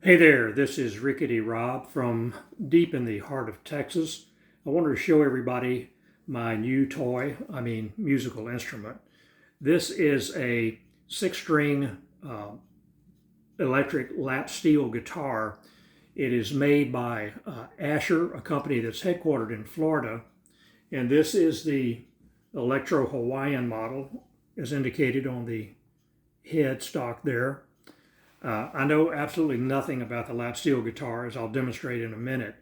Hey there, this is Rickety Rob from deep in the heart of Texas. I wanted to show everybody my new musical instrument. This is a six-string electric lap steel guitar. It is made by Asher, a company that's headquartered in Florida, and this is the Electro Hawaiian model, as indicated on the headstock there. I know absolutely nothing about the lap steel guitar, as I'll demonstrate in a minute,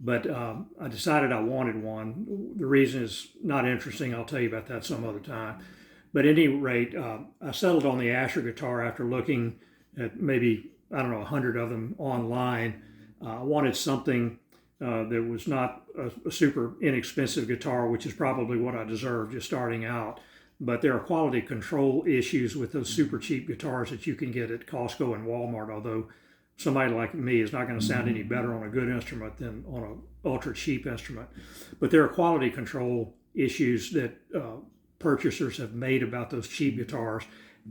but I decided I wanted one. The reason is not interesting. I'll tell you about that some other time. But at any rate, I settled on the Asher guitar after looking at maybe, 100 of them online. I wanted something that was not a super inexpensive guitar, which is probably what I deserve just starting out. But there are quality control issues with those super cheap guitars that you can get at Costco and Walmart, although somebody like me is not going to sound any better on a good instrument than on an ultra cheap instrument. But there are quality control issues that purchasers have made about those cheap guitars.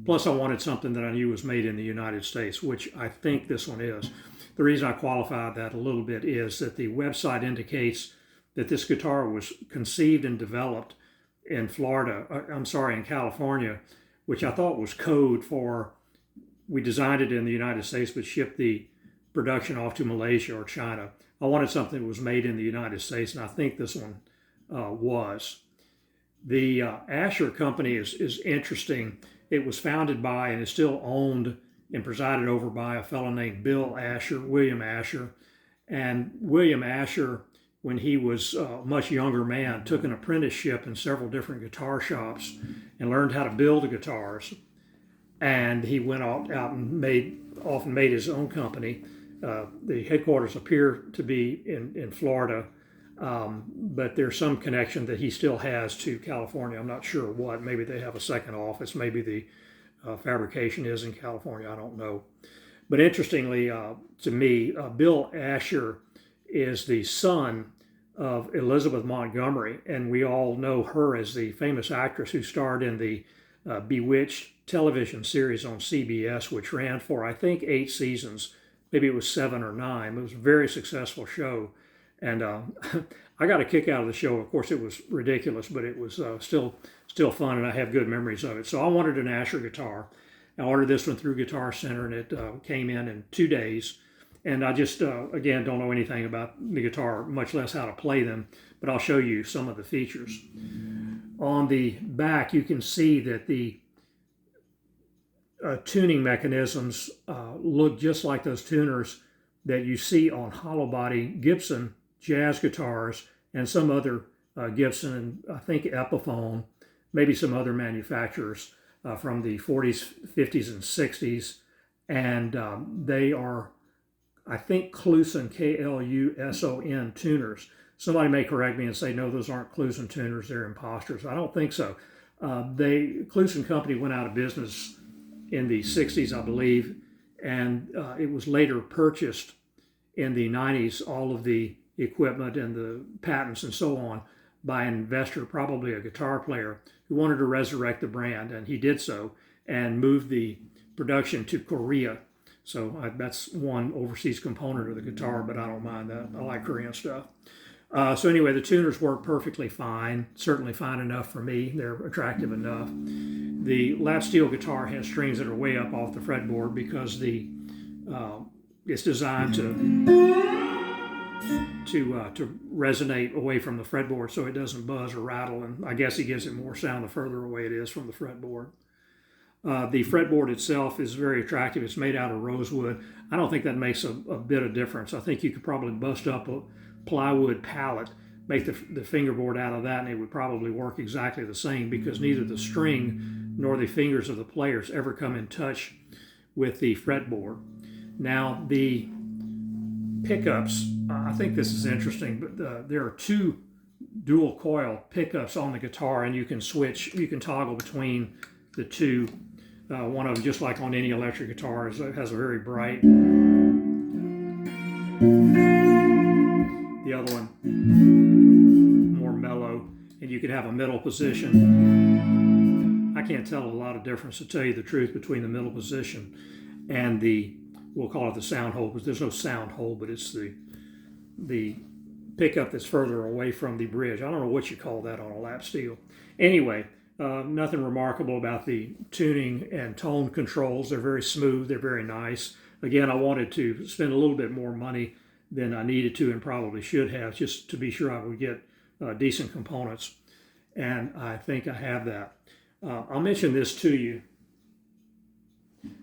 Plus, I wanted something that I knew was made in the United States, which I think this one is. The reason I qualified that a little bit is that the website indicates that this guitar was conceived and developed in California, which I thought was code for we designed it in the United States but shipped the production off to Malaysia or China. I wanted something that was made in the United States, and I think this one was. The Asher company is interesting. It was founded by and is still owned and presided over by a fellow named William Asher. And William Asher, when he was a much younger man, took an apprenticeship in several different guitar shops and learned how to build the guitars. And he went out and often made his own company. The headquarters appear to be in Florida, but there's some connection that he still has to California. I'm not sure what. Maybe they have a second office. Maybe the fabrication is in California. I don't know. But interestingly to me, Bill Asher is the son of Elizabeth Montgomery, and we all know her as the famous actress who starred in the Bewitched television series on CBS, which ran for, I think, 8 seasons. Maybe it was 7 or 9. It was a very successful show, and I got a kick out of the show. Of course, it was ridiculous, but it was still fun, and I have good memories of it. So I wanted an Asher guitar. I ordered this one through Guitar Center, and it came in 2 days. And I just, again, don't know anything about the guitar, much less how to play them, but I'll show you some of the features. On the back, you can see that the tuning mechanisms look just like those tuners that you see on hollow body Gibson jazz guitars and some other Gibson, and I think Epiphone, maybe some other manufacturers from the 40s, 50s, and 60s. And they are, I think, Kluson, K-L-U-S-O-N tuners. Somebody may correct me and say, no, those aren't Kluson tuners, they're imposters. I don't think so. Kluson Company went out of business in the 60s, I believe, and it was later purchased in the 90s, all of the equipment and the patents and so on, by an investor, probably a guitar player, who wanted to resurrect the brand, and he did so and moved the production to Korea. So that's one overseas component of the guitar, but I don't mind that. I like Korean stuff. So anyway, the tuners work perfectly fine, certainly fine enough for me. They're attractive enough. The lap steel guitar has strings that are way up off the fretboard because it's designed to resonate away from the fretboard so it doesn't buzz or rattle, and I guess it gives it more sound the further away it is from the fretboard. The fretboard itself is very attractive. It's made out of rosewood. I don't think that makes a bit of difference. I think you could probably bust up a plywood pallet, make the fingerboard out of that, and it would probably work exactly the same because neither the string nor the fingers of the players ever come in touch with the fretboard. Now, the pickups, I think this is interesting, but there are 2 dual coil pickups on the guitar, and you can toggle between the 2. One of them, just like on any electric guitar, has a very bright. The other one, more mellow, and you can have a middle position. I can't tell a lot of difference, to tell you the truth, between the middle position and the we'll call it the sound hole, because there's no sound hole, but it's the pickup that's further away from the bridge. I don't know what you call that on a lap steel. Anyway, nothing remarkable about the tuning and tone controls. They're very smooth. They're very nice. Again, I wanted to spend a little bit more money than I needed to and probably should have, just to be sure I would get decent components. And I think I have that. I'll mention this to you.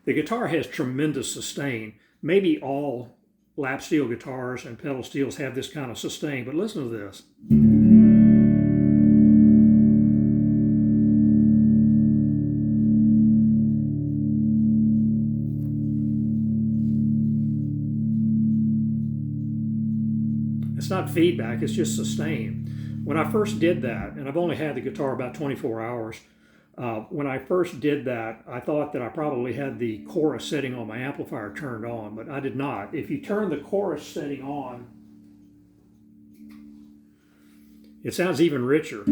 The guitar has tremendous sustain. Maybe all lap steel guitars and pedal steels have this kind of sustain, but listen to this. It's not feedback, it's just sustain. When I first did that, and I've only had the guitar about 24 hours, when I first did that, I thought that I probably had the chorus setting on my amplifier turned on, but I did not. If you turn the chorus setting on, it sounds even richer.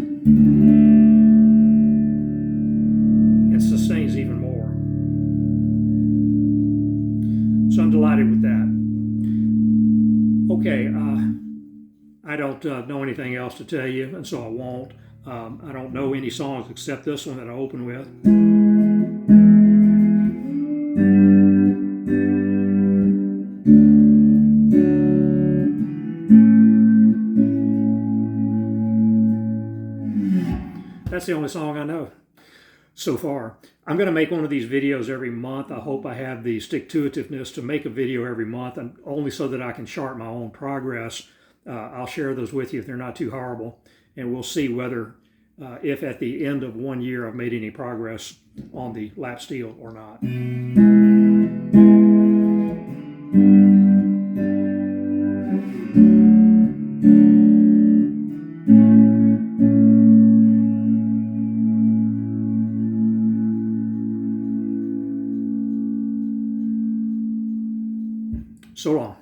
It sustains even more. So I'm delighted with that. Okay, I don't know anything else to tell you, and so I won't. I don't know any songs except this one that I open with. That's the only song I know so far. I'm going to make one of these videos every month. I hope I have the stick-to-itiveness to make a video every month, and only so that I can chart my own progress. I'll share those with you if they're not too horrible, and we'll see whether, if at the end of 1 year I've made any progress on the lap steel or not. So long.